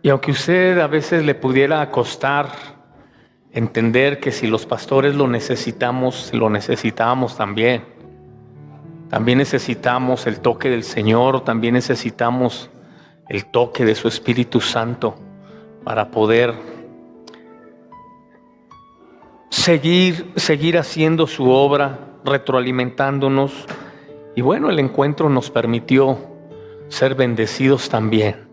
Y aunque usted a veces le pudiera costar entender que si los pastores lo necesitamos también. También necesitamos el toque del Señor, también necesitamos el toque de su Espíritu Santo para poder seguir haciendo su obra, retroalimentándonos. Y bueno, el encuentro nos permitió ser bendecidos también.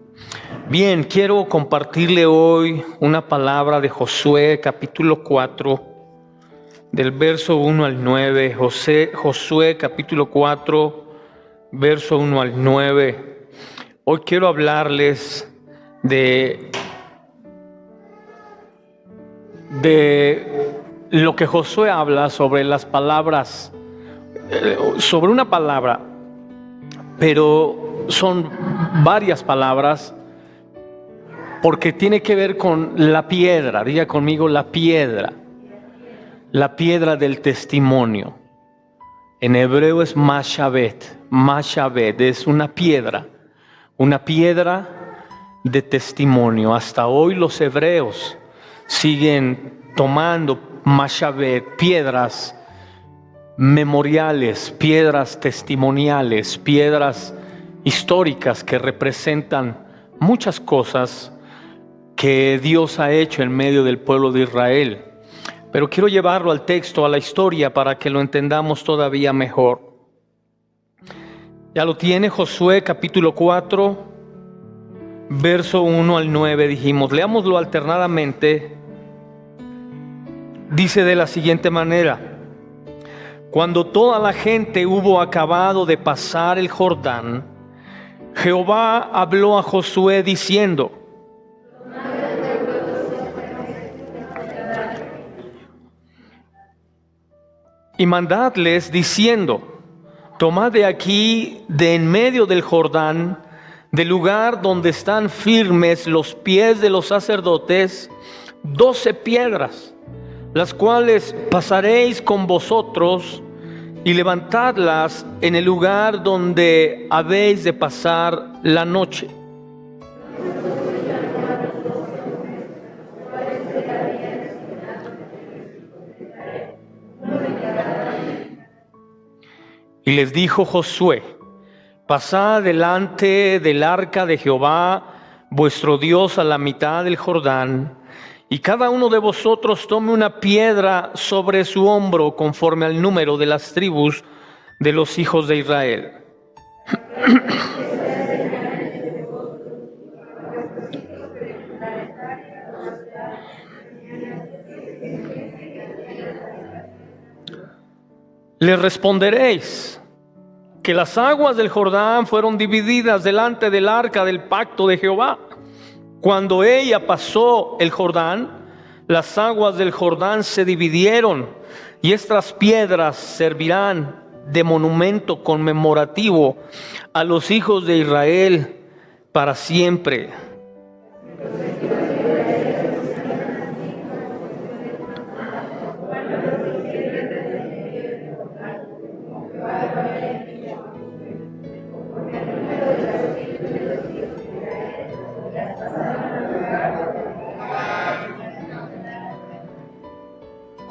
Bien, quiero compartirle hoy una palabra de Josué, capítulo 4, del verso 1 al 9. Josué, capítulo 4, verso 1 al 9. Hoy quiero hablarles de lo que Josué habla sobre las palabras, sobre una palabra, pero son varias palabras, porque tiene que ver con la piedra. Diga conmigo, la piedra del testimonio. En hebreo es mashavet. Mashavet es una piedra de testimonio. Hasta hoy los hebreos siguen tomando mashavet, piedras memoriales, piedras testimoniales, piedras históricas que representan muchas cosas que Dios ha hecho en medio del pueblo de Israel. Pero quiero llevarlo al texto, a la historia, para que lo entendamos todavía mejor. Ya lo tiene, Josué capítulo 4, verso 1 al 9, dijimos. Leámoslo alternadamente. Dice de la siguiente manera: cuando toda la gente hubo acabado de pasar el Jordán, Jehová habló a Josué diciendo: y mandadles diciendo: tomad de aquí, de en medio del Jordán, del lugar donde están firmes los pies de los sacerdotes, 12 piedras, las cuales pasaréis con vosotros, y levantadlas en el lugar donde habéis de pasar la noche. Y les dijo Josué: pasad delante del arca de Jehová vuestro Dios a la mitad del Jordán, y cada uno de vosotros tome una piedra sobre su hombro conforme al número de las tribus de los hijos de Israel. Les responderéis que las aguas del Jordán fueron divididas delante del arca del pacto de Jehová. Cuando ella pasó el Jordán, las aguas del Jordán se dividieron, y estas piedras servirán de monumento conmemorativo a los hijos de Israel para siempre.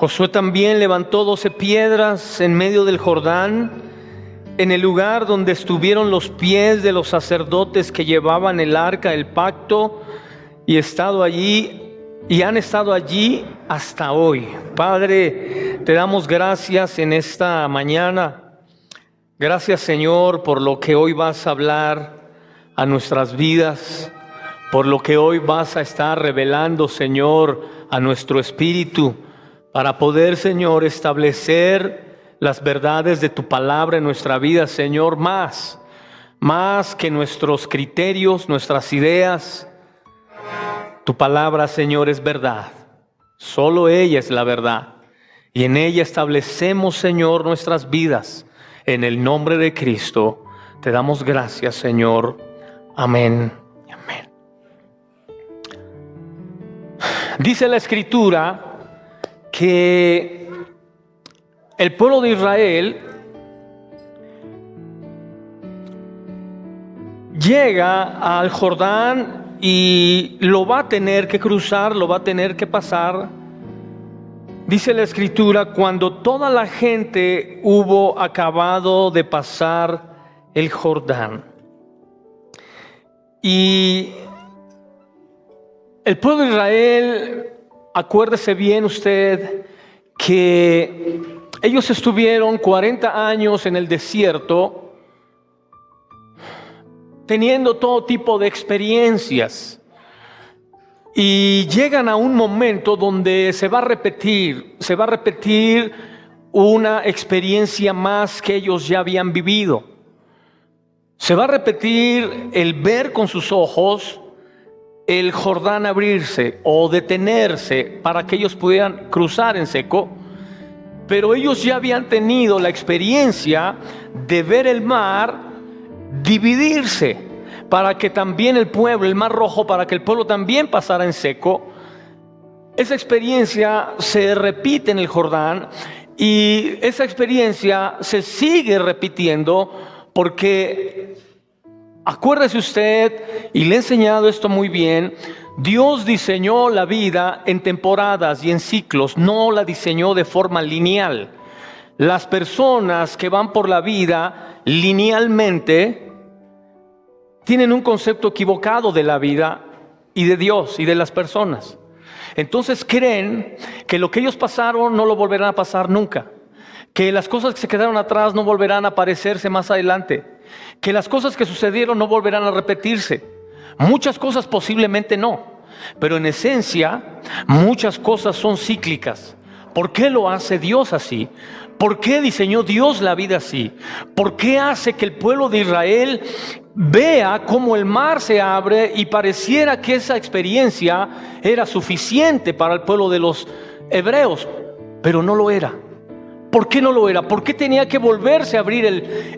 Josué también levantó 12 piedras en medio del Jordán, en el lugar donde estuvieron los pies de los sacerdotes que llevaban el arca del pacto, y han estado allí hasta hoy. Padre, te damos gracias en esta mañana. Gracias, Señor, por lo que hoy vas a hablar a nuestras vidas, por lo que hoy vas a estar revelando, Señor, a nuestro espíritu, para poder, Señor, establecer las verdades de tu palabra en nuestra vida, Señor, más que nuestros criterios, nuestras ideas. Tu palabra, Señor, es verdad. Solo ella es la verdad. Y en ella establecemos, Señor, nuestras vidas. En el nombre de Cristo te damos gracias, Señor. Amén. Amén. Dice la Escritura que el pueblo de Israel llega al Jordán y lo va a tener que cruzar, lo va a tener que pasar. Dice la Escritura, cuando toda la gente hubo acabado de pasar el Jordán. Y el pueblo de Israel, acuérdese bien usted que ellos estuvieron 40 años en el desierto, teniendo todo tipo de experiencias, y llegan a un momento donde se va a repetir una experiencia más que ellos ya habían vivido. Se va a repetir el ver con sus ojos el Jordán abrirse o detenerse para que ellos pudieran cruzar en seco, pero ellos ya habían tenido la experiencia de ver el mar dividirse para que también el pueblo, el mar rojo, para que el pueblo también pasara en seco. Esa experiencia se repite en el Jordán y esa experiencia se sigue repitiendo porque, acuérdese usted, y le he enseñado esto muy bien, Dios diseñó la vida en temporadas y en ciclos, no la diseñó de forma lineal. Las personas que van por la vida linealmente tienen un concepto equivocado de la vida y de Dios y de las personas. Entonces creen que lo que ellos pasaron no lo volverán a pasar nunca, que las cosas que se quedaron atrás no volverán a aparecerse más adelante, que las cosas que sucedieron no volverán a repetirse. Muchas cosas posiblemente no, pero en esencia muchas cosas son cíclicas. ¿Por qué lo hace Dios así? ¿Por qué diseñó Dios la vida así? ¿Por qué hace que el pueblo de Israel vea cómo el mar se abre y pareciera que esa experiencia era suficiente para el pueblo de los hebreos? Pero no lo era. ¿Por qué no lo era? ¿Por qué tenía que volverse a abrir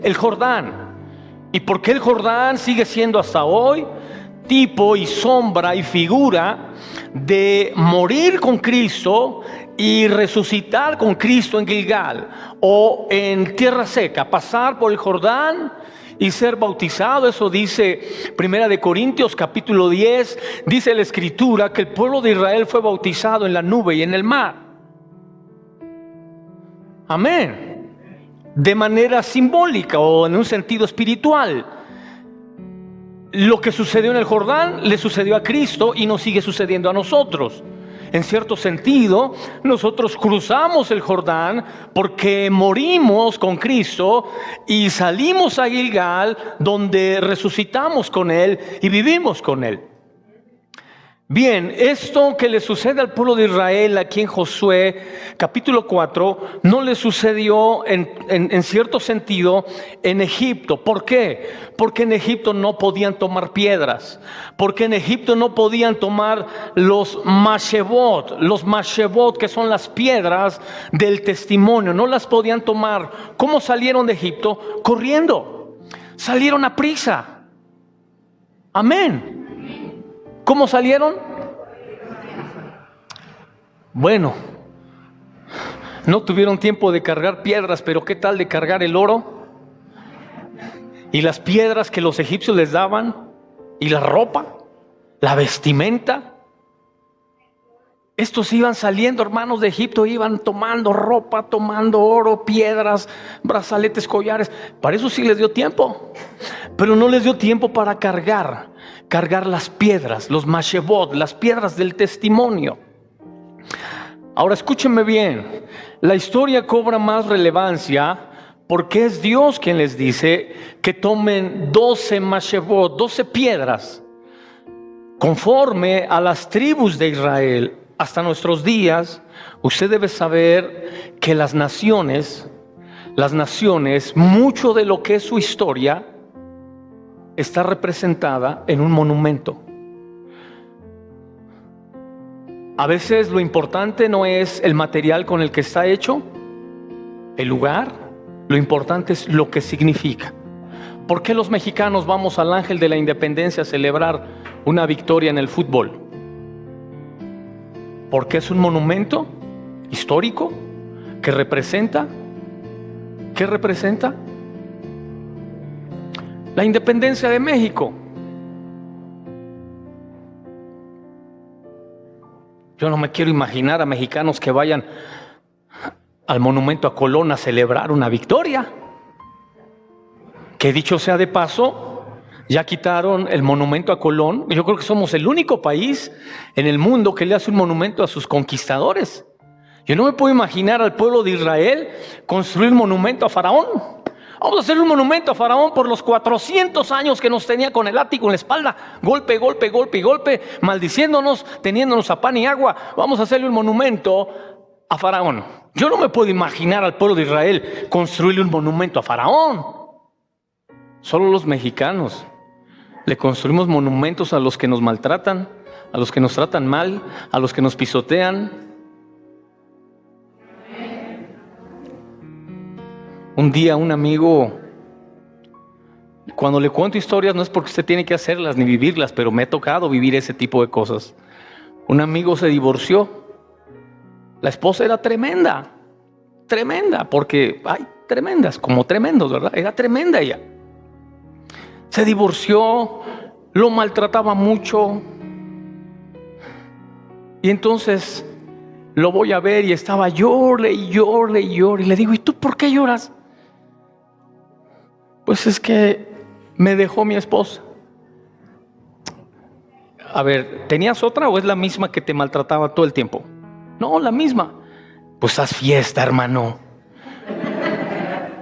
el Jordán? ¿Y por qué el Jordán sigue siendo hasta hoy tipo y sombra y figura de morir con Cristo y resucitar con Cristo en Gilgal o en tierra seca, pasar por el Jordán y ser bautizado? Eso dice Primera de Corintios capítulo 10, dice la Escritura que el pueblo de Israel fue bautizado en la nube y en el mar. Amén. De manera simbólica o en un sentido espiritual. Lo que sucedió en el Jordán le sucedió a Cristo y nos sigue sucediendo a nosotros. En cierto sentido, nosotros cruzamos el Jordán porque morimos con Cristo y salimos a Gilgal, donde resucitamos con Él y vivimos con Él. Bien, esto que le sucede al pueblo de Israel aquí en Josué capítulo 4 no le sucedió en cierto sentido en Egipto. ¿Por qué? Porque en Egipto no podían tomar piedras, porque en Egipto no podían tomar los mashevot que son las piedras del testimonio, no las podían tomar. ¿Cómo salieron de Egipto? Corriendo, salieron a prisa. Amén. ¿Cómo salieron? Bueno, no tuvieron tiempo de cargar piedras, pero ¿qué tal de cargar el oro? Y las piedras que los egipcios les daban, y la ropa, la vestimenta. Estos iban saliendo, hermanos de Egipto, iban tomando ropa, tomando oro, piedras, brazaletes, collares. Para eso sí les dio tiempo, pero no les dio tiempo para cargar las piedras, los mashevot, las piedras del testimonio. Ahora escúchenme bien, la historia cobra más relevancia porque es Dios quien les dice que tomen 12 mashevot, 12 piedras, conforme a las tribus de Israel. Hasta nuestros días, usted debe saber que las naciones, mucho de lo que es su historia está representada en un monumento. A veces lo importante no es el material con el que está hecho, el lugar, lo importante es lo que significa. ¿Por qué los mexicanos vamos al Ángel de la Independencia a celebrar una victoria en el fútbol? Porque es un monumento histórico que representa, ¿qué representa? La independencia de México. Yo no me quiero imaginar a mexicanos que vayan al monumento a Colón a celebrar una victoria. Que dicho sea de paso, ya quitaron el monumento a Colón. Yo creo que somos el único país en el mundo que le hace un monumento a sus conquistadores. Yo no me puedo imaginar al pueblo de Israel construir un monumento a Faraón. Vamos a hacer un monumento a Faraón por los 400 años que nos tenía con el látigo en la espalda. Golpe, golpe, golpe y golpe, maldiciéndonos, teniéndonos a pan y agua. Vamos a hacerle un monumento a Faraón. Yo no me puedo imaginar al pueblo de Israel construirle un monumento a Faraón. Solo los mexicanos le construimos monumentos a los que nos maltratan, a los que nos tratan mal, a los que nos pisotean. Un día un amigo, cuando le cuento historias no es porque usted tiene que hacerlas ni vivirlas, pero me ha tocado vivir ese tipo de cosas. Un amigo se divorció. La esposa era tremenda, porque hay tremendas como tremendos, ¿verdad? Era tremenda ella. Se divorció, lo maltrataba mucho. Y entonces lo voy a ver y estaba llore y llore y llore. Y le digo, ¿y tú por qué lloras? Pues es que me dejó mi esposa. A ver, ¿tenías otra o es la misma que te maltrataba todo el tiempo? No, la misma. Pues haz fiesta, hermano.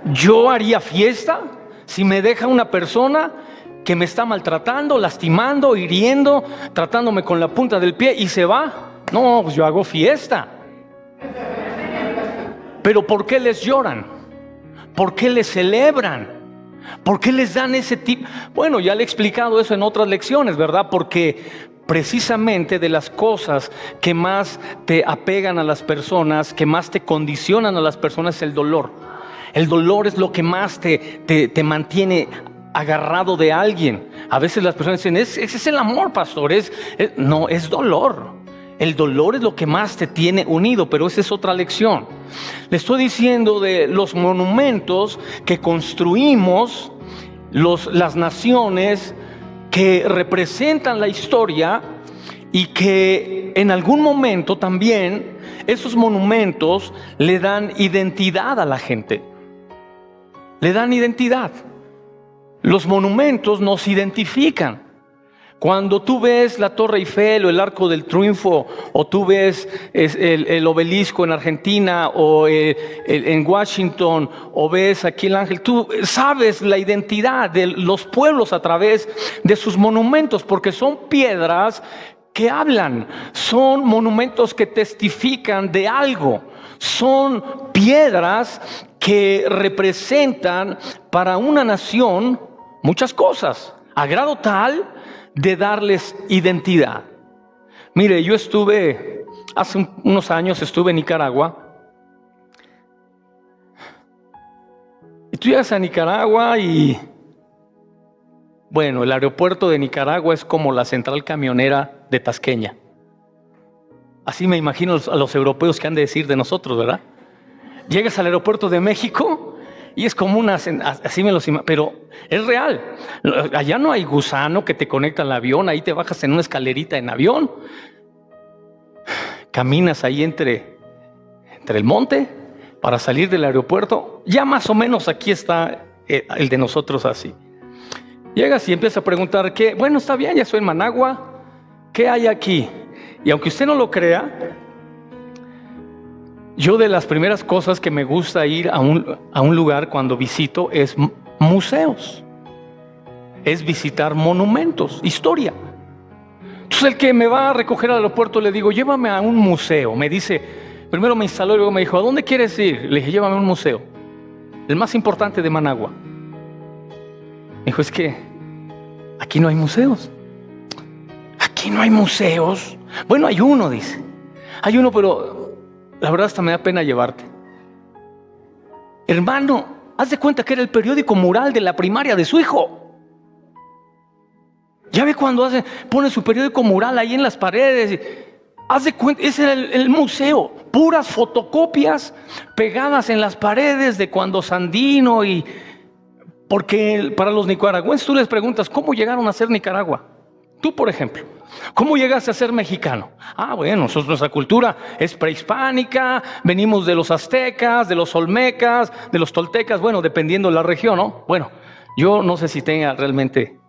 Yo haría fiesta si me deja una persona que me está maltratando, lastimando, hiriendo, tratándome con la punta del pie y se va. No, pues yo hago fiesta. Pero ¿por qué les lloran? ¿Por qué les celebran? ¿Por qué les dan ese tipo? Bueno, ya le he explicado eso en otras lecciones, ¿verdad? Porque precisamente de las cosas que más te apegan a las personas, que más te condicionan a las personas, es el dolor. El dolor es lo que más te mantiene agarrado de alguien. A veces las personas dicen, ese es el amor, pastor. No, es dolor. El dolor es lo que más te tiene unido, pero esa es otra lección. Le estoy diciendo de los monumentos que construimos, las naciones que representan la historia y que en algún momento también esos monumentos le dan identidad a la gente. Le dan identidad. Los monumentos nos identifican. Cuando tú ves la Torre Eiffel o el Arco del Triunfo, o tú ves el obelisco en Argentina o en Washington, o ves aquí el Ángel, tú sabes la identidad de los pueblos a través de sus monumentos, porque son piedras que hablan, son monumentos que testifican de algo, son piedras que representan para una nación muchas cosas, a grado tal de darles identidad. Mire, yo estuve, hace unos años estuve en Nicaragua. Y tú llegas a Nicaragua y, bueno, el aeropuerto de Nicaragua es como la central camionera de Tasqueña. Así me imagino a los europeos que han de decir de nosotros, ¿verdad? Llegas al aeropuerto de México y es como así me los imagino, pero es real. Allá no hay gusano que te conecta al avión, ahí te bajas en una escalerita en avión, caminas ahí entre el monte para salir del aeropuerto. Ya más o menos aquí está el de nosotros así. Llegas y empiezas a preguntar, ¿qué? Bueno, está bien, ya soy en Managua, ¿qué hay aquí? Y aunque usted no lo crea, yo de las primeras cosas que me gusta ir a un lugar cuando visito es museos, es visitar monumentos, historia. Entonces el que me va a recoger al aeropuerto le digo, llévame a un museo. Me dice, primero me instaló y luego me dijo, ¿a dónde quieres ir? Le dije, llévame a un museo, el más importante de Managua. Me dijo, es que aquí no hay museos. Aquí no hay museos. Bueno, hay uno, dice. Hay uno, pero la verdad hasta me da pena llevarte. Hermano, haz de cuenta que era el periódico mural de la primaria de su hijo. Ya ve cuando pone su periódico mural ahí en las paredes. Haz de cuenta, ese era el museo. Puras fotocopias pegadas en las paredes de cuando Sandino y... Porque para los nicaragüenses tú les preguntas, ¿cómo llegaron a ser Nicaragua? Tú, por ejemplo, ¿Cómo llegaste a ser mexicano? Bueno, nuestra cultura es prehispánica, venimos de los aztecas, de los olmecas, de los toltecas, bueno, dependiendo de la región, ¿no? Bueno, yo no sé si tenga realmente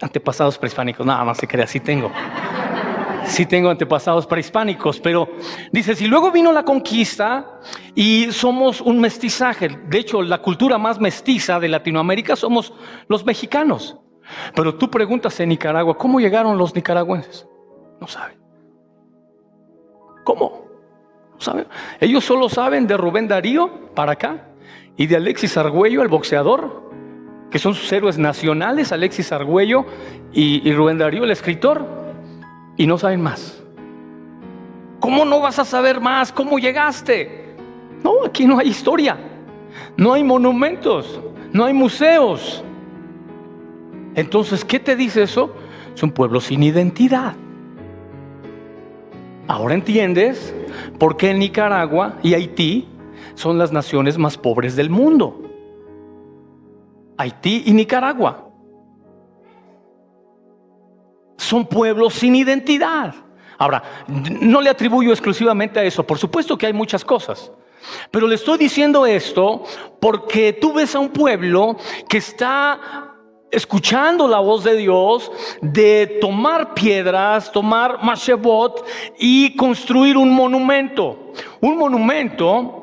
antepasados prehispánicos, nada más se crea, sí tengo antepasados prehispánicos, pero dice, si luego vino la conquista y somos un mestizaje, de hecho la cultura más mestiza de Latinoamérica somos los mexicanos. Pero tú preguntas en Nicaragua, ¿cómo llegaron los nicaragüenses? No saben. ¿Cómo? No saben. Ellos solo saben de Rubén Darío para acá y de Alexis Argüello, el boxeador, que son sus héroes nacionales, Alexis Argüello y Rubén Darío, el escritor, y no saben más. ¿Cómo no vas a saber más? ¿Cómo llegaste? No, aquí no hay historia, no hay monumentos, no hay museos. Entonces, ¿qué te dice eso? Es un pueblo sin identidad. Ahora entiendes por qué Nicaragua y Haití son las naciones más pobres del mundo. Haití y Nicaragua son pueblos sin identidad. Ahora, no le atribuyo exclusivamente a eso, por supuesto que hay muchas cosas, pero le estoy diciendo esto porque tú ves a un pueblo que está escuchando la voz de Dios de tomar piedras, tomar mashebot y construir un monumento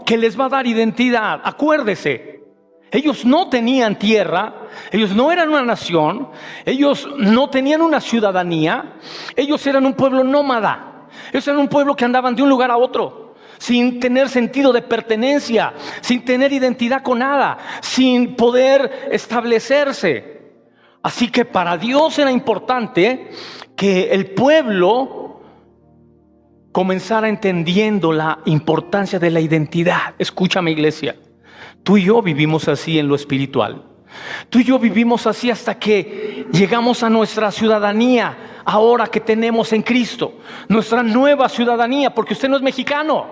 que les va a dar identidad. Acuérdese, ellos no tenían tierra, ellos no eran una nación, ellos no tenían una ciudadanía, ellos eran un pueblo nómada, ellos eran un pueblo que andaban de un lugar a otro, sin tener sentido de pertenencia, sin tener identidad con nada, sin poder establecerse. Así que para Dios era importante que el pueblo comenzara entendiendo la importancia de la identidad. Escúchame, iglesia, tú y yo vivimos así en lo espiritual. Tú y yo vivimos así hasta que llegamos a nuestra ciudadanía ahora que tenemos en Cristo. Nuestra nueva ciudadanía, porque usted no es mexicano,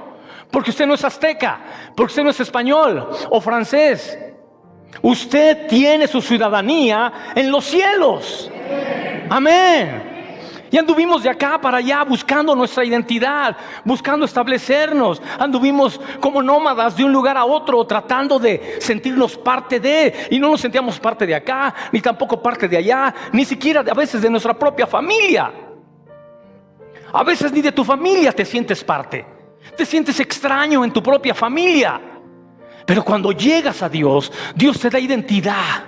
porque usted no es azteca, porque usted no es español o francés. Usted tiene su ciudadanía en los cielos. Amén. Y anduvimos de acá para allá buscando nuestra identidad, buscando establecernos. Anduvimos como nómadas de un lugar a otro, tratando de sentirnos parte de. Y no nos sentíamos parte de acá, ni tampoco parte de allá, ni siquiera a veces de nuestra propia familia. A veces ni de tu familia te sientes parte. Te sientes extraño en tu propia familia. Pero cuando llegas a Dios, Dios te da identidad,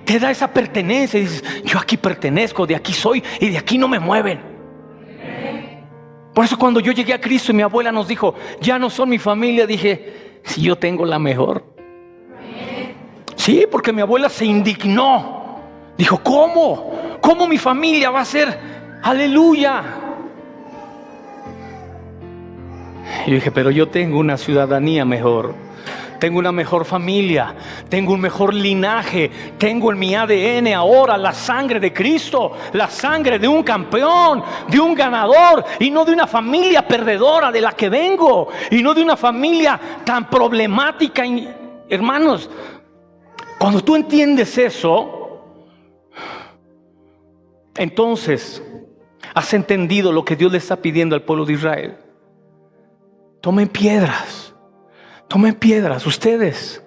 te da esa pertenencia. Y dices, yo aquí pertenezco, de aquí soy y de aquí no me mueven. Por eso cuando yo llegué a Cristo y mi abuela nos dijo, ya no son mi familia, dije, si yo tengo la mejor. Sí, porque mi abuela se indignó. Dijo, ¿cómo? ¿Cómo mi familia va a ser? Aleluya. Y yo dije, pero yo tengo una ciudadanía mejor. Tengo una mejor familia, tengo un mejor linaje, tengo en mi ADN ahora la sangre de Cristo, la sangre de un campeón, de un ganador, y no de una familia perdedora de la que vengo, y no de una familia tan problemática. Hermanos, cuando tú entiendes eso, entonces has entendido lo que Dios le está pidiendo al pueblo de Israel. Tomen piedras. Tomen piedras. Ustedes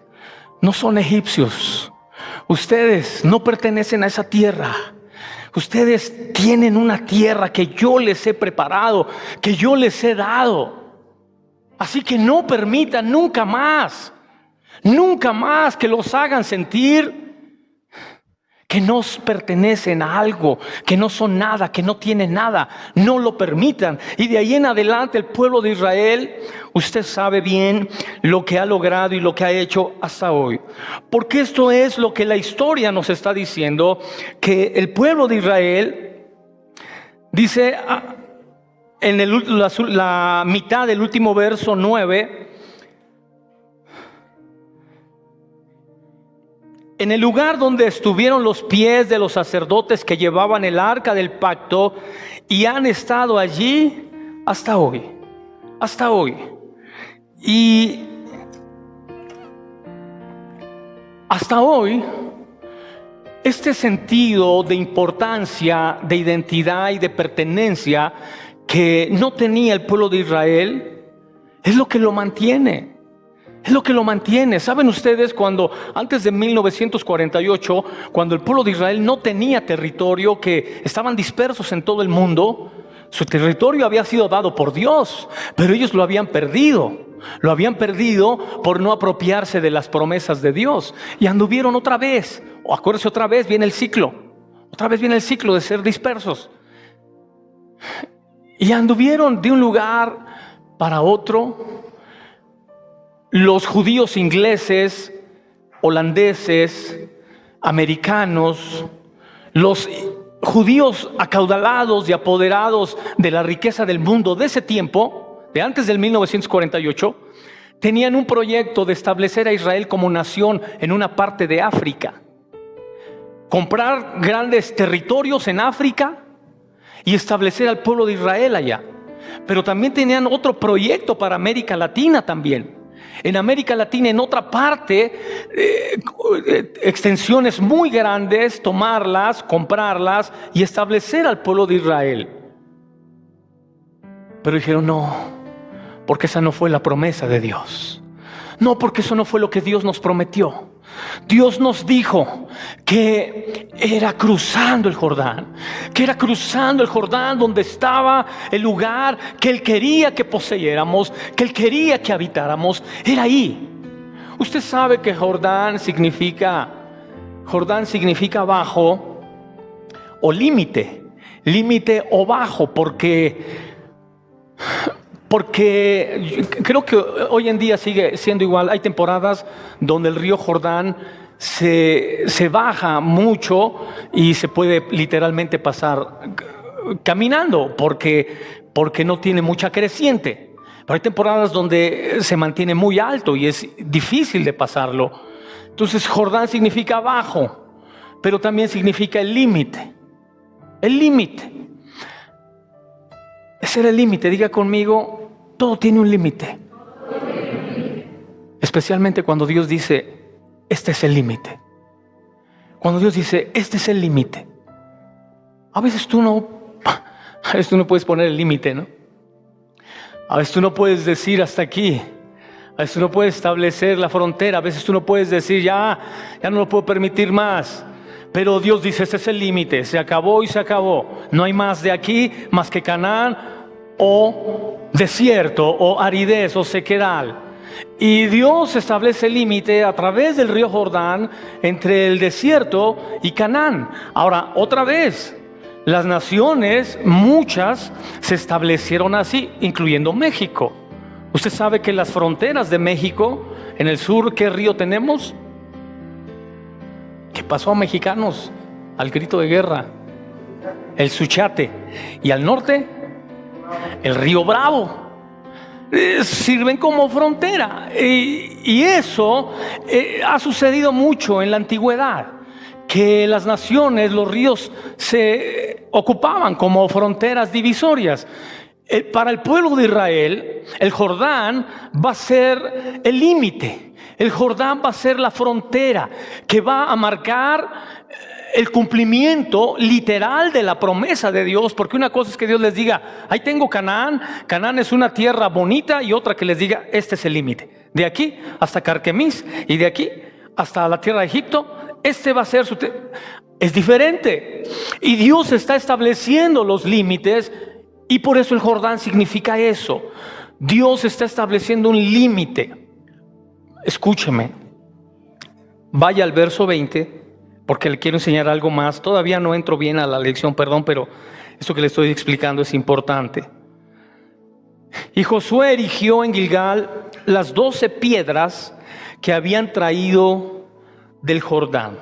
no son egipcios. Ustedes no pertenecen a esa tierra. Ustedes tienen una tierra que yo les he preparado, que yo les he dado. Así que no permitan nunca más que los hagan sentir que no pertenecen a algo, que no son nada, que no tienen nada. No lo permitan. Y de ahí en adelante el pueblo de Israel, usted sabe bien lo que ha logrado y lo que ha hecho hasta hoy. Porque esto es lo que la historia nos está diciendo, que el pueblo de Israel dice en la mitad del último verso 9, en el lugar donde estuvieron los pies de los sacerdotes que llevaban el arca del pacto, y han estado allí hasta hoy. Hasta hoy. Y hasta hoy este sentido de importancia, de identidad y de pertenencia que no tenía el pueblo de Israel, es lo que lo mantiene. Es lo que lo mantiene. ¿Saben ustedes cuando antes de 1948, cuando el pueblo de Israel no tenía territorio, que estaban dispersos en todo el mundo? Su territorio había sido dado por Dios, pero ellos lo habían perdido. Lo habían perdido por no apropiarse de las promesas de Dios. Y anduvieron otra vez. Acuérdense, otra vez viene el ciclo. Otra vez viene el ciclo de ser dispersos. Y anduvieron de un lugar para otro. Los judíos ingleses, holandeses, americanos, los judíos acaudalados y apoderados de la riqueza del mundo de ese tiempo, de antes del 1948, tenían un proyecto de establecer a Israel como nación en una parte de África. Comprar grandes territorios en África y establecer al pueblo de Israel allá. Pero también tenían otro proyecto para América Latina también. En América Latina, en otra parte, extensiones muy grandes, tomarlas, comprarlas y establecer al pueblo de Israel. Pero dijeron no, porque esa no fue la promesa de Dios. No, porque eso no fue lo que Dios nos prometió. Dios nos dijo que era cruzando el Jordán, donde estaba el lugar que Él quería que poseyéramos, que Él quería que habitáramos, era ahí. Usted sabe que Jordán significa bajo o límite o bajo, porque creo que hoy en día sigue siendo igual. Hay temporadas donde el río Jordán se baja mucho y se puede literalmente pasar caminando porque no tiene mucha creciente. Pero hay temporadas donde se mantiene muy alto y es difícil de pasarlo. Entonces Jordán significa bajo, pero también significa el límite. El límite. Ese era el límite. Diga conmigo, todo tiene un límite. Especialmente cuando Dios dice, este es el límite. Cuando Dios dice, este es el límite. A veces tú no puedes poner el límite, ¿no? A veces tú no puedes decir hasta aquí. A veces tú no puedes establecer la frontera. A veces tú no puedes decir ya no lo puedo permitir más. Pero Dios dice, este es el límite. Se acabó y se acabó. No hay más de aquí más que Canaán o desierto o aridez o sequedal. Y Dios establece el límite a través del río Jordán entre el desierto y Canaán. Ahora, otra vez, las naciones, muchas, se establecieron así, incluyendo México. Usted sabe que las fronteras de México, en el sur, ¿qué río tenemos? ¿Qué pasó a mexicanos al grito de guerra? El Suchiate. Y al norte, el río Bravo. Sirven como frontera. Y eso ha sucedido mucho en la antigüedad, que las naciones, los ríos se ocupaban como fronteras divisorias. Para el pueblo de Israel, el Jordán va a ser el límite. El Jordán va a ser la frontera que va a marcar el cumplimiento literal de la promesa de Dios. Porque una cosa es que Dios les diga, ahí tengo Canaán. Canaán es una tierra bonita, y otra que les diga, este es el límite. De aquí hasta Carquemis y de aquí hasta la tierra de Egipto, este va a ser su es diferente. Y Dios está estableciendo los límites. Y por eso el Jordán significa eso. Dios está estableciendo un límite. Escúcheme. Vaya al verso 20, porque le quiero enseñar algo más. Todavía no entro bien a la lección, perdón, pero esto que le estoy explicando es importante. Y Josué erigió en Gilgal las 12 piedras que habían traído del Jordán.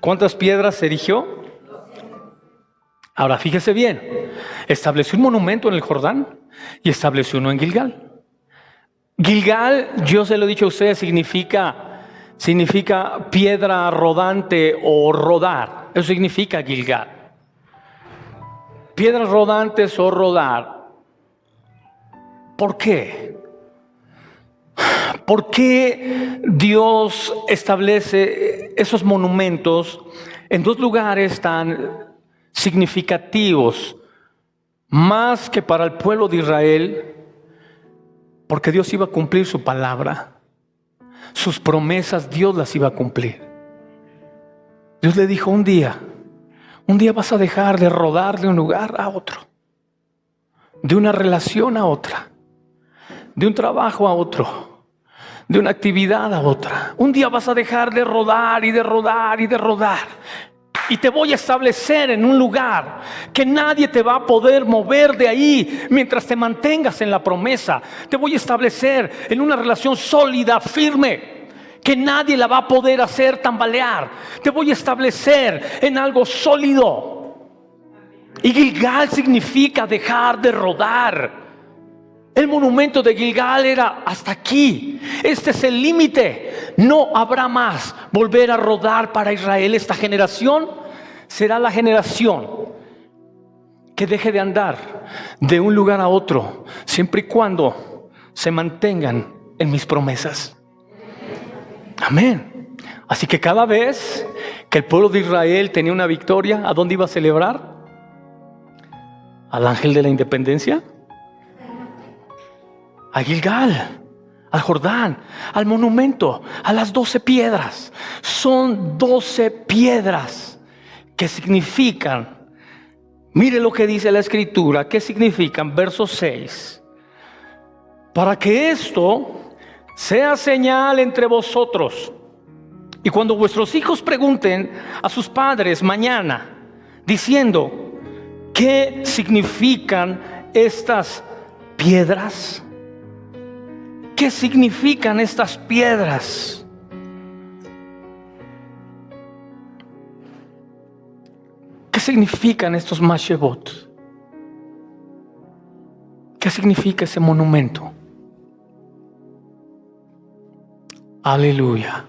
¿Cuántas piedras erigió? Ahora fíjese bien, estableció un monumento en el Jordán y estableció uno en Gilgal. Gilgal, yo se lo he dicho a ustedes, significa piedra rodante o rodar. Eso significa Gilgal. Piedras rodantes o rodar. ¿Por qué? ¿Por qué Dios establece esos monumentos en dos lugares tan significativos, más que para el pueblo de Israel? Porque Dios iba a cumplir su palabra. Sus promesas Dios las iba a cumplir. Dios le dijo un día vas a dejar de rodar de un lugar a otro, de una relación a otra, de un trabajo a otro, de una actividad a otra. Un día vas a dejar de rodar y de rodar y de rodar. Y te voy a establecer en un lugar que nadie te va a poder mover de ahí mientras te mantengas en la promesa. Te voy a establecer en una relación sólida, firme, que nadie la va a poder hacer tambalear. Te voy a establecer en algo sólido. Y Gilgal significa dejar de rodar. El monumento de Gilgal era hasta aquí. Este es el límite. No habrá más volver a rodar para Israel. Esta generación será la generación que deje de andar de un lugar a otro, siempre y cuando se mantengan en mis promesas. Amén. Así que cada vez que el pueblo de Israel tenía una victoria, ¿a dónde iba a celebrar? ¿Al ángel de la independencia? A Gilgal, al Jordán, al monumento, a las 12 piedras. Son 12 piedras que significan, mire lo que dice la Escritura, ¿qué significan? Verso 6. Para que esto sea señal entre vosotros. Y cuando vuestros hijos pregunten a sus padres mañana, diciendo, ¿qué significan estas piedras? ¿Qué significan estas piedras? ¿Qué significan estos mashebot? ¿Qué significa ese monumento? Aleluya.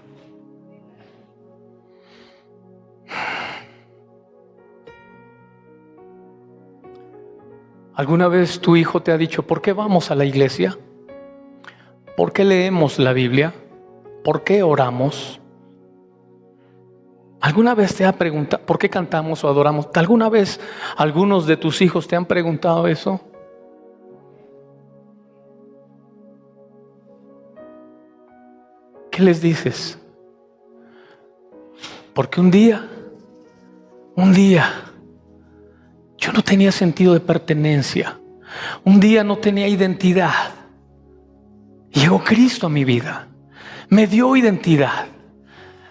¿Alguna vez tu hijo te ha dicho, ¿por qué vamos a la iglesia? ¿Por qué leemos la Biblia? ¿Por qué oramos? ¿Alguna vez te ha preguntado por qué cantamos o adoramos? ¿Alguna vez algunos de tus hijos te han preguntado eso? ¿Qué les dices? Porque un día, yo no tenía sentido de pertenencia. Un día no tenía identidad. Llegó Cristo a mi vida, me dio identidad.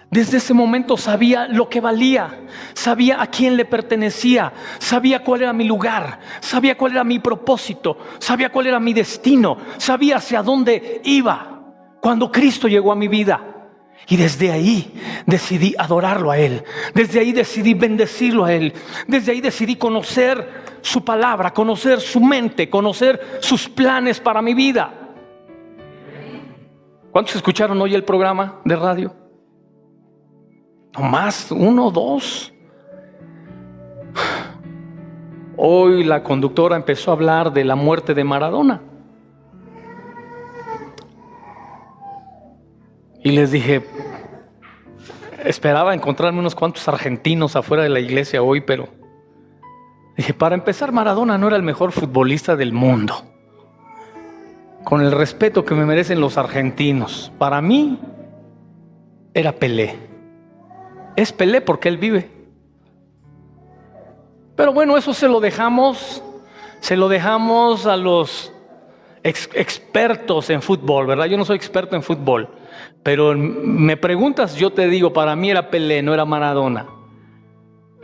Desde ese momento sabía lo que valía, sabía a quién le pertenecía, sabía cuál era mi lugar, sabía cuál era mi propósito, sabía cuál era mi destino, sabía hacia dónde iba cuando Cristo llegó a mi vida. Y desde ahí decidí adorarlo a Él, desde ahí decidí bendecirlo a Él, desde ahí decidí conocer su palabra, conocer su mente, conocer sus planes para mi vida. ¿Cuántos escucharon hoy el programa de radio? No más, 1 o 2. Hoy la conductora empezó a hablar de la muerte de Maradona. Y les dije, esperaba encontrarme unos cuantos argentinos afuera de la iglesia hoy, pero dije, para empezar, Maradona no era el mejor futbolista del mundo. Con el respeto que me merecen los argentinos, para mí era Pelé. Es Pelé porque él vive. Pero bueno, eso se lo dejamos a los expertos en fútbol, ¿verdad? Yo no soy experto en fútbol, pero me preguntas, yo te digo, para mí era Pelé, no era Maradona,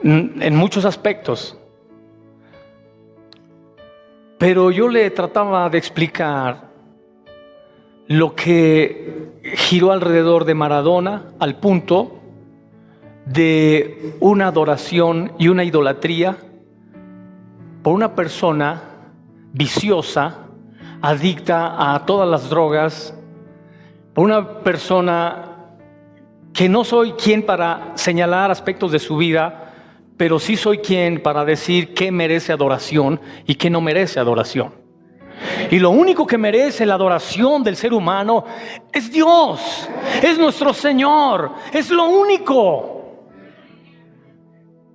en muchos aspectos. Pero yo le trataba de explicar lo que giró alrededor de Maradona al punto de una adoración y una idolatría por una persona viciosa, adicta a todas las drogas, por una persona que no soy quien para señalar aspectos de su vida, pero sí soy quien para decir qué merece adoración y qué no merece adoración. Y lo único que merece la adoración del ser humano es Dios, es nuestro Señor, es lo único.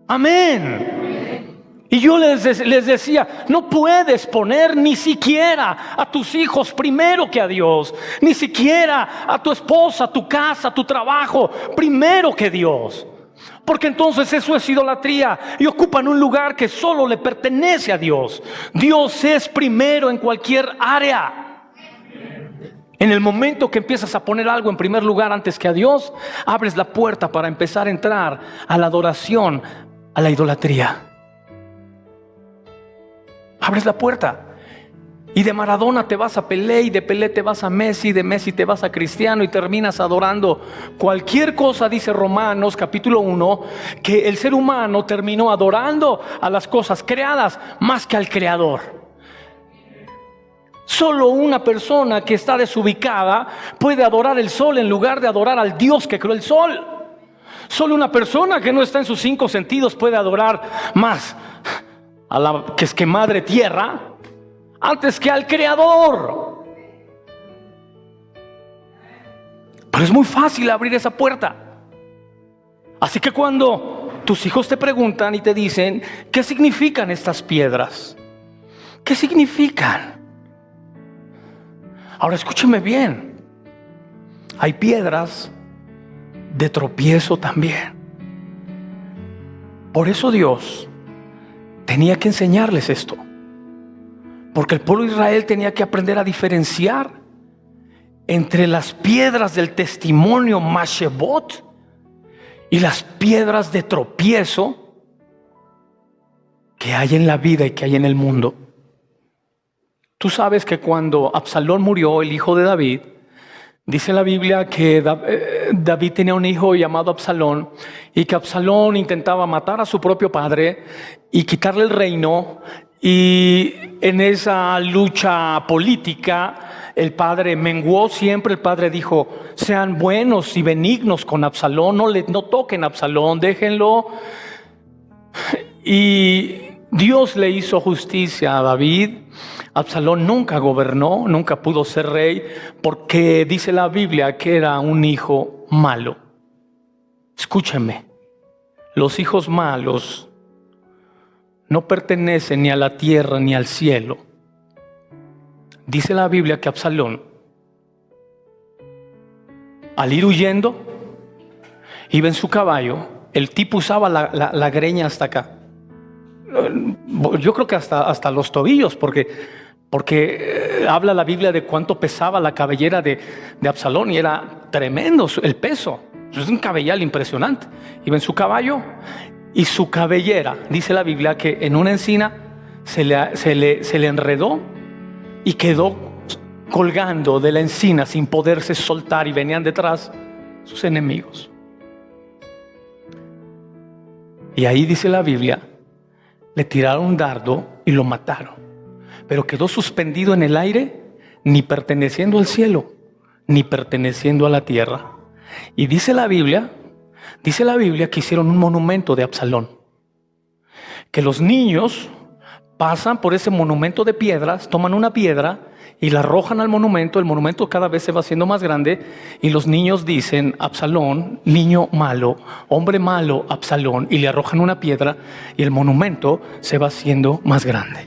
Amén. Y yo les decía, no puedes poner ni siquiera a tus hijos primero que a Dios, ni siquiera a tu esposa, tu casa, tu trabajo primero que Dios. Porque entonces eso es idolatría y ocupan un lugar que solo le pertenece a Dios. Dios es primero en cualquier área. En el momento que empiezas a poner algo en primer lugar antes que a Dios, abres la puerta para empezar a entrar a la adoración, a la idolatría. Abres la puerta. Y de Maradona te vas a Pelé, y de Pelé te vas a Messi, de Messi te vas a Cristiano, y terminas adorando cualquier cosa. Dice Romanos capítulo 1 que el ser humano terminó adorando a las cosas creadas más que al Creador. Solo una persona que está desubicada puede adorar el sol en lugar de adorar al Dios que creó el sol. Solo una persona que no está en sus 5 sentidos puede adorar más a la que es que madre tierra antes que al Creador. Pero es muy fácil abrir esa puerta. Así que cuando tus hijos te preguntan y te dicen, ¿qué significan estas piedras? ¿Qué significan? Ahora escúcheme bien. Hay piedras de tropiezo también. Por eso Dios tenía que enseñarles esto. Porque el pueblo de Israel tenía que aprender a diferenciar entre las piedras del testimonio Mashebot y las piedras de tropiezo que hay en la vida y que hay en el mundo. Tú sabes que cuando Absalón murió, el hijo de David, dice la Biblia que David tenía un hijo llamado Absalón, y que Absalón intentaba matar a su propio padre y quitarle el reino. Y en esa lucha política el padre menguó siempre. El padre dijo, sean buenos y benignos con Absalón, no toquen a Absalón, déjenlo. Y Dios le hizo justicia a David. Absalón nunca gobernó, nunca pudo ser rey, porque dice la Biblia que era un hijo malo. Escúcheme, los hijos malos no pertenecen ni a la tierra ni al cielo. Dice la Biblia que Absalón, al ir huyendo, iba en su caballo. El tipo usaba la greña hasta acá. Yo creo que hasta los tobillos, porque habla la Biblia de cuánto pesaba la cabellera de Absalón, y era tremendo el peso. Es un cabellal impresionante. Iba en su caballo, y su cabellera, dice la Biblia, que en una encina se le enredó y quedó colgando de la encina sin poderse soltar, y venían detrás sus enemigos. Y ahí dice la Biblia, le tiraron un dardo y lo mataron, pero quedó suspendido en el aire, ni perteneciendo al cielo, ni perteneciendo a la tierra. Y dice la Biblia que hicieron un monumento de Absalón, que los niños pasan por ese monumento de piedras, toman una piedra y la arrojan al monumento. El monumento cada vez se va haciendo más grande, y los niños dicen, Absalón, niño malo, hombre malo, Absalón, y le arrojan una piedra y el monumento se va haciendo más grande.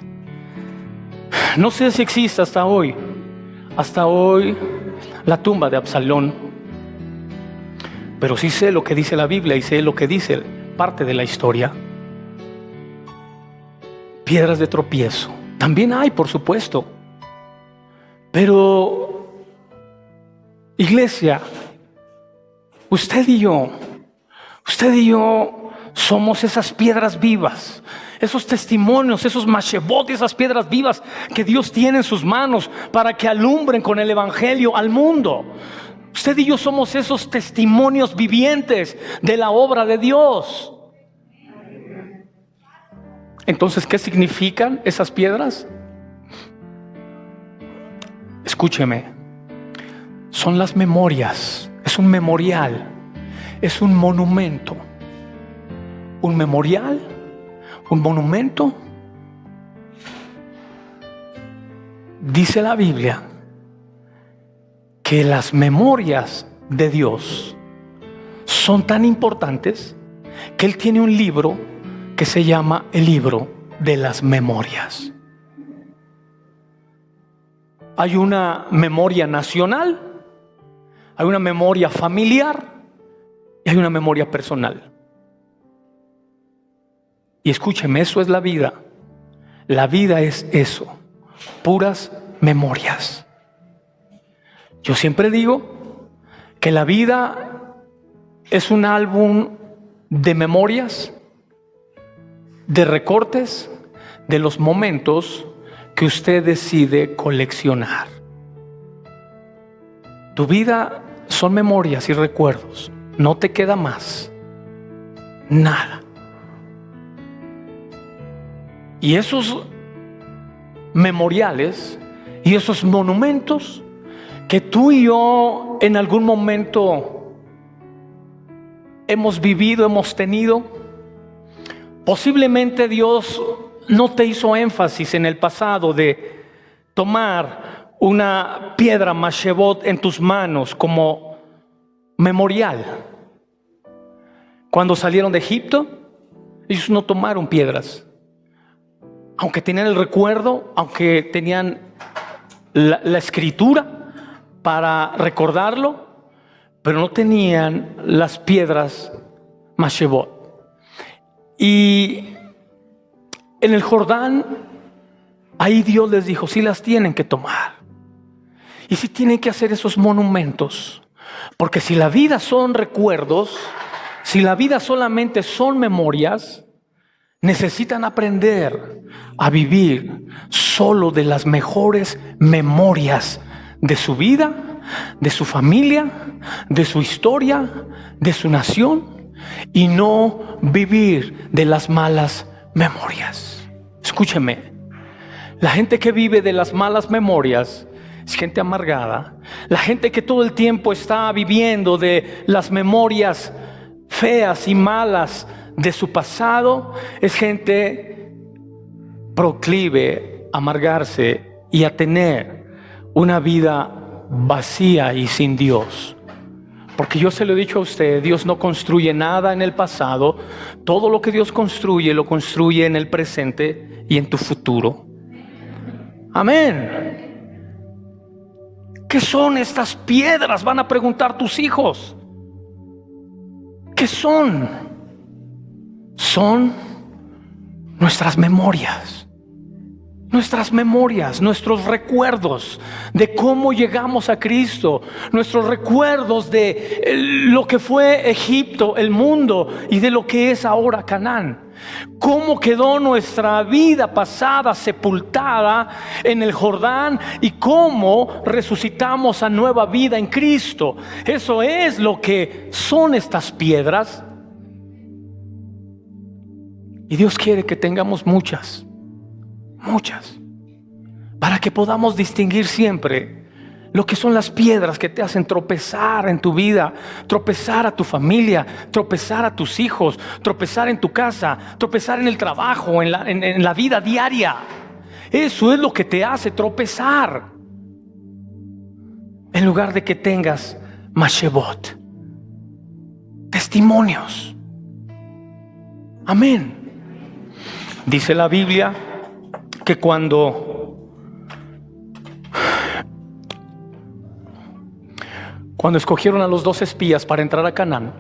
No sé si existe hasta hoy la tumba de Absalón, pero sí sé lo que dice la Biblia y sé lo que dice parte de la historia. Piedras de tropiezo también hay, por supuesto. Pero, iglesia, usted y yo somos esas piedras vivas, esos testimonios, esos mashebot, esas piedras vivas que Dios tiene en sus manos para que alumbren con el evangelio al mundo. Usted y yo somos esos testimonios vivientes de la obra de Dios. Entonces, ¿qué significan esas piedras? Escúcheme, son las memorias, es un memorial, es un monumento. Un memorial, un monumento, Dice la Biblia que las memorias de Dios son tan importantes que Él tiene un libro que se llama el libro de las memorias. Hay una memoria nacional, hay una memoria familiar y hay una memoria personal. Y escúcheme, eso es la vida. La vida es eso, puras memorias. Yo siempre digo que la vida es un álbum de memorias, de recortes, de los momentos que usted decide coleccionar. Tu vida son memorias y recuerdos. No te queda más nada. Y esos memoriales y esos monumentos que tú y yo en algún momento hemos vivido, hemos tenido, posiblemente Dios no te hizo énfasis en el pasado de tomar una piedra mashebot en tus manos como memorial. Cuando salieron de Egipto, ellos no tomaron piedras. Aunque tenían el recuerdo, aunque tenían la escritura para recordarlo, pero no tenían las piedras mashebot. Y en el Jordán, ahí Dios les dijo, sí las tienen que tomar. Y sí tienen que hacer esos monumentos. Porque si la vida son recuerdos, si la vida solamente son memorias, necesitan aprender a vivir solo de las mejores memorias de su vida, de su familia, de su historia, de su nación, y no vivir de las malas memorias. Escúcheme, la gente que vive de las malas memorias es gente amargada. La gente que todo el tiempo está viviendo de las memorias feas y malas de su pasado es gente proclive a amargarse y a tener una vida vacía y sin Dios. Porque yo se lo he dicho a usted, Dios no construye nada en el pasado. Todo lo que Dios construye, lo construye en el presente y en tu futuro. Amén. ¿Qué son estas piedras? Van a preguntar tus hijos. ¿Qué son? Son nuestras memorias. Nuestras memorias, nuestros recuerdos de cómo llegamos a Cristo, nuestros recuerdos de lo que fue Egipto, el mundo, y de lo que es ahora Canaán. Cómo quedó nuestra vida pasada sepultada en el Jordán y cómo resucitamos a nueva vida en Cristo. Eso es lo que son estas piedras. Y Dios quiere que tengamos muchas, para que podamos distinguir siempre lo que son las piedras que te hacen tropezar en tu vida, tropezar a tu familia, tropezar a tus hijos, tropezar en tu casa, tropezar en el trabajo, en la vida diaria. Eso es lo que te hace tropezar, en lugar de que tengas mashebot, testimonios. Amén. Dice la Biblia que cuando escogieron a los 2 espías para entrar a Canaán,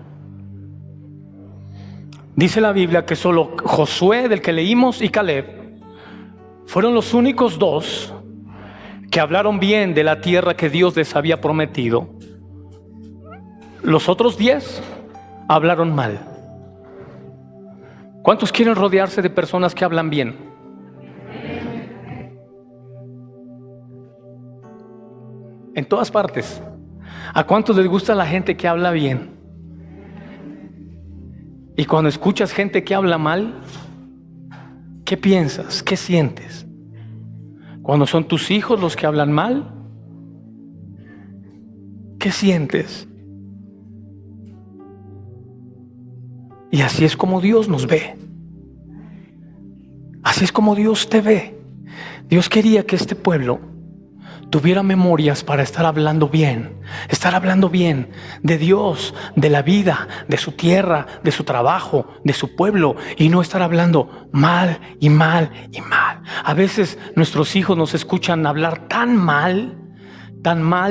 dice la Biblia que solo Josué, del que leímos, y Caleb fueron los únicos 2 que hablaron bien de la tierra que Dios les había prometido. Los otros 10 hablaron mal. ¿Cuántos quieren rodearse de personas que hablan bien? En todas partes. ¿A cuántos les gusta la gente que habla bien? Y cuando escuchas gente que habla mal, ¿qué piensas? ¿Qué sientes? Cuando son tus hijos los que hablan mal, ¿qué sientes? Y así es como Dios nos ve. Así es como Dios te ve. Dios quería que este pueblo tuviera memorias para estar hablando bien de Dios, de la vida, de su tierra, de su trabajo, de su pueblo, y no estar hablando mal y mal y mal. A veces nuestros hijos nos escuchan hablar tan mal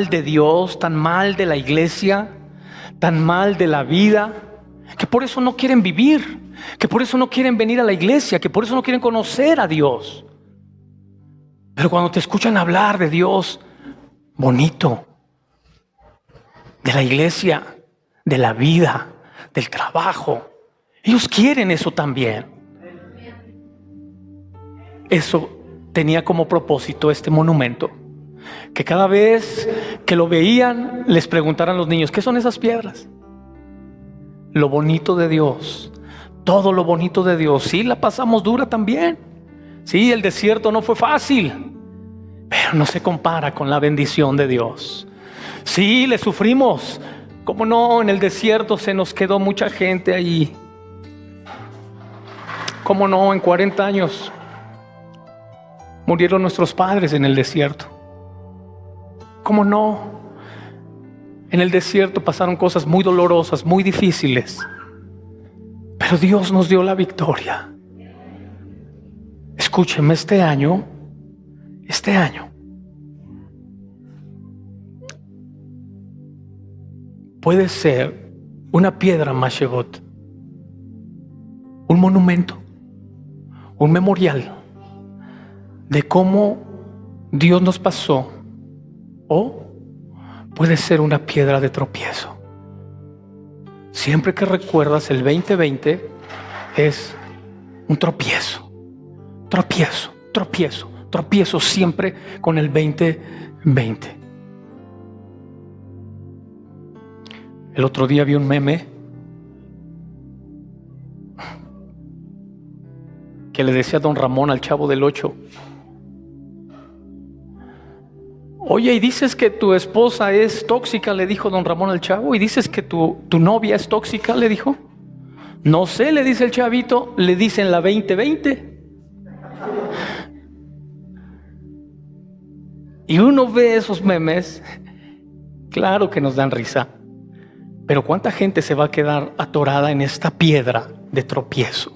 de Dios, tan mal de la iglesia, tan mal de la vida, que por eso no quieren vivir, que por eso no quieren venir a la iglesia, que por eso no quieren conocer a Dios. Pero cuando te escuchan hablar de Dios bonito, de la iglesia, de la vida, del trabajo, ellos quieren eso también. Eso tenía como propósito este monumento, que cada vez que lo veían les preguntaran los niños: ¿qué son esas piedras? Lo bonito de Dios, todo lo bonito de Dios. Sí, la pasamos dura también. Sí, el desierto no fue fácil, pero no se compara con la bendición de Dios. Sí, le sufrimos. ¿Cómo no? En el desierto se nos quedó mucha gente ahí. ¿Cómo no? En 40 años murieron nuestros padres en el desierto. ¿Cómo no? En el desierto pasaron cosas muy dolorosas, muy difíciles, pero Dios nos dio la victoria. Escúcheme, este año puede ser una piedra Mashevot, un monumento, un memorial de cómo Dios nos pasó, o puede ser una piedra de tropiezo. Siempre que recuerdas el 2020 es un tropiezo, tropiezo siempre con el 2020. El otro día vi un meme que le decía don Ramón al Chavo del 8: oye, ¿y dices que tu esposa es tóxica?, le dijo don Ramón al Chavo. ¿Y dices que tu novia es tóxica?, le dijo. No sé, le dice el chavito, le dicen la 2020. Y uno ve esos memes, claro que nos dan risa, pero ¿cuánta gente se va a quedar atorada en esta piedra de tropiezo?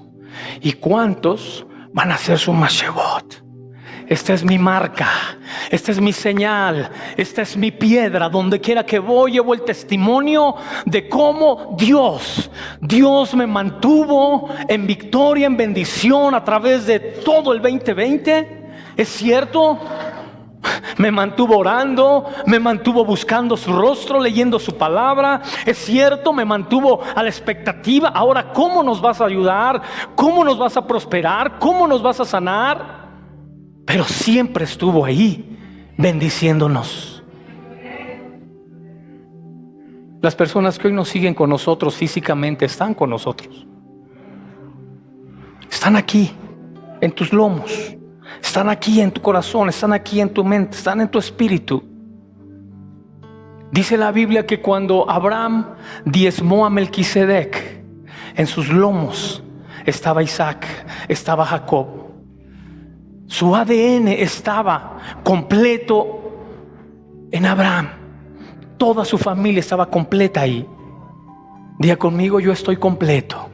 ¿Y cuántos van a hacer su Mashevot? Esta es mi marca, esta es mi señal, esta es mi piedra. Donde quiera que voy llevo el testimonio de cómo Dios me mantuvo en victoria, en bendición a través de todo el 2020. ¿Es cierto? Me mantuvo orando, me mantuvo buscando su rostro, leyendo su palabra. Es cierto, me mantuvo a la expectativa. Ahora, ¿cómo nos vas a ayudar? ¿Cómo nos vas a prosperar? ¿Cómo nos vas a sanar? Pero siempre estuvo ahí, bendiciéndonos. Las personas que hoy nos siguen con nosotros físicamente están con nosotros. Están aquí, en tus lomos. Están aquí en tu corazón, están aquí en tu mente, están en tu espíritu. Dice la Biblia que cuando Abraham diezmó a Melquisedec, en sus lomos estaba Isaac, estaba Jacob. Su ADN estaba completo en Abraham. Toda su familia estaba completa ahí. Diga conmigo: yo estoy completo.